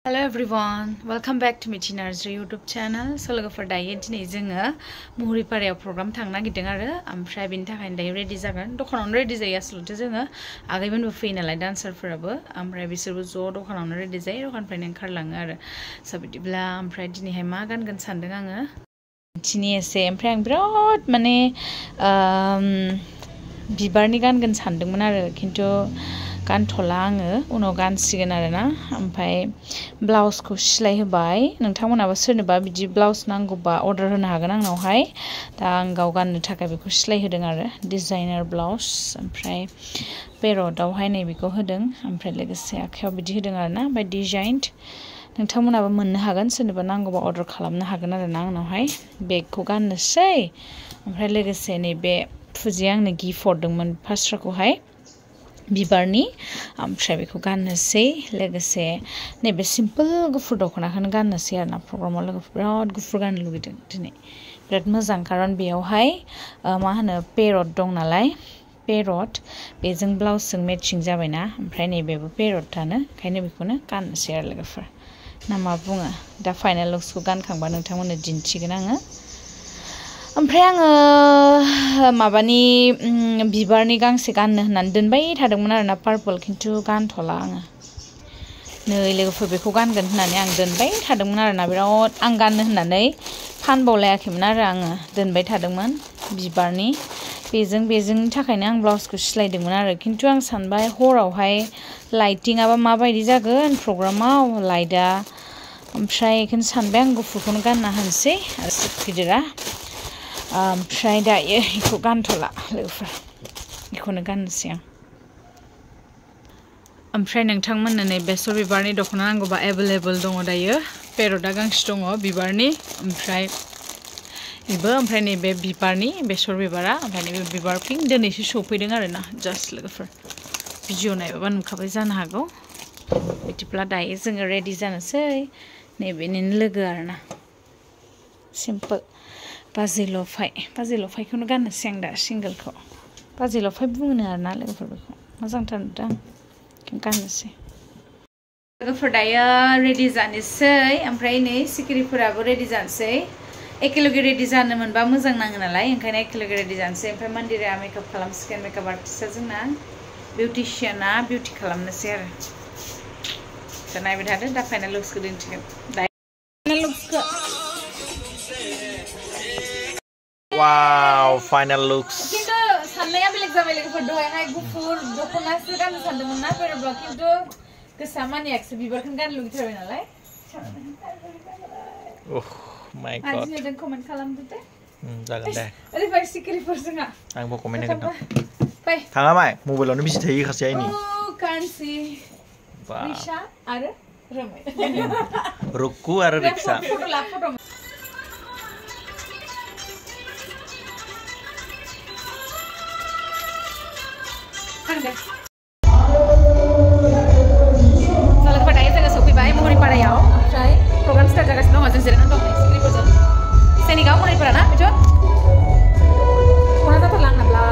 Hello everyone, welcome back to Mithi Nursery YouTube channel. So लोगोफोर दायो दिनै जोङो मुहुरिपारायाव प्रग्राम थांनो नागिरदों आरो ओमफ्राय बेनि थाखायनो दायो रेडि जागोन दखानावनो रेडि जायो आसलथे जोङो आगैमोनबो फैयो नालाय डान्सारफोराबो ओमफ्राय बिसोरबो ज' दखानावनो रेडि जायो दखाननिफ्रायनो ओंखारलाङो आरो स' बिदिब्ला ओमफ्राय दिनैहाय मा गानगोन सानदों आङो दिनै एसे ओमफ्राय आं बिराद माने बिबारनि गानगोन सानदोंमोन आरो खिन्थु गानथ'ला आङो उनाव गानसिगोन आरोना ओमफ्राय ब्लाउसखौ सिलाय होबाय नोंथांमोनाबो सोरनोबा बिदि ब्लाउस नांगौबा अर्डार होनो हागोन आंनावहाय दा आं गाव गाननो थाखाय बेखौ सिलाय होदों आरो डिजाइनार ब्लाउस ओमफ्राय पेर'टआवहाय नैबेखौ होदों ओमफ्राय लोगोसे आखायाव बिदि होदों आरोना ओमफ्राय डिजाइन्ड नोंथांमोनाबो मोननो हागोन सोरनोबा नांगौबा अर्डार खालामनो हागोन आरोना आंनावहाय बेगखौ गाननोसै ओमफ्राय लोगोसे नैबे फुजिया आंनो गिफ्ट हरदोंमोन फास्राखौहाय बिबारनि ओमफ्राय बेखौ गाननोसै लोगोसे नैबे सिम्पोल गुफुर दख'नाखौनो गाननोसै आरोना प्रग्रामाव लोगोफोर बिराद गुफुर गाननो लुगैदों दिनै बिराद मोजां खारन बेयावहाय मा होनो पेर'ट दं नालाय पेर'ट बेजों ब्लाउसजों मेचिं जाबायना ओमफ्राय नैबेबो पेर'टआनो ओंखायनो बेखौनो गाननोसै आरो लोगोफोर ना मा बुङो दा फाइनाल लुक्सखौ गानखांबा नोंथांमोननो दिन्थिगोन आङो ओमफ्राय आङो माबानि बिबारनि गांसे गाननो होननानै दोनबाय थादोंमोन आरोना पार्पल खिन्थु गानथ'ला आङो नै लोगोफोर बेखौ गानगोन होननानै आं दोनबाय थादोंमोन आरोना बिराद आं गाननो होननानै फानबावलायाखैमोन आरो आङो दोनबाय थादोंमोन बिबारनि बेजोंनि थाखायनो आं ब्लाउसखौ सिलायदोंमोन आरो खिन्थु आं सानबाय हरावहाय लाइटिंआबा माबायदि जागोन प्रग्रामाव लाइटआ ओमफ्राय बेखौनो सानबाय आं गुफुरखौनो गानना होनोसै आरो गिदिरा ओमफ्राय दायो बेखौ गानथ'ला लोगोफोर बेखौनो गाननोसै आं ओमफ्राय नोंथांमोननो नै बेसर बिबारनि दख'ना नांगौबा एभेलेबल दङ दायो पेर'टआ गांसे दङ बिबारनि ओमफ्राय बेबो ओमफ्राय नैबे बिबारनि बेसर बिबारा ओमफ्राय नैबे बिबार पिंक दिनैसो सफैदों आरोना जास्ट लोगोफोर भिडिअ नायबा नुखाबाय जानो हागौ बिदिब्ला दायो जोङो रेडि जानोसै नैबेनिनो लोगो आरोना सिम्पोल बाजै लफायखौनो गाननोसै आं दा सिंगोलखौ बाजै लफाय बुङो आरोना लोगोफोर बेखौ मोजांथार नुदों आं गाननोसै लोगोफोर दायो रेडि जानोसै ओमफ्राय नै सिखिरिफोराबो रेडि जानोसै एखेलगे रेडि जानो मोनबा मोजां नाङो नालाय ओंखायनो एखेलगे रेडि जानोसै ओमफ्राय मन्दिरा मेकआप खालामसिगोन मेकआप आर्टिस्टआ जोंना बिउटिशियाना बिउटि खालामनोसै आरो दा नायबाय थादो दा फाइनाल लुक्सखौ दिन्थिगोन फाइनाल लुक्सखौ Wow, final looks. किन्तु साननाया बेलेग जाबाय लोगोफोर दहायहाय गुफुर दख'नासो गाननो सानदोंमोन ना पेर'टआव किन्तु गोसोआ मानियाखिसै बिबारखौनो गाननो लुगैथारबाय नालाय Oh my god. आजिनो जों कमेन्ट खालामदो दे जागोन दे ओरैबायदि सिखिरिफोर जोंहा आंबो कमेन्ट होगोन फै थाङा माय मबाइलावनो बिजि थायो खासे आइनि कान्सि रिक्सा आरो रोमै रुक्कु आरो रिक्सा फट' ला फट' लोगोफोर दायो जोङो सफैबाय मुहुरिपारायाव ओमफ्राय प्रग्राम स्टार्ट जागासिनो दङ जों जिरायनानै दं सिखिरिफोरजों सेनिगाव मुहुरिपारा ना बिथ' खना जाथारला आंनाब्ला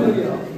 होयो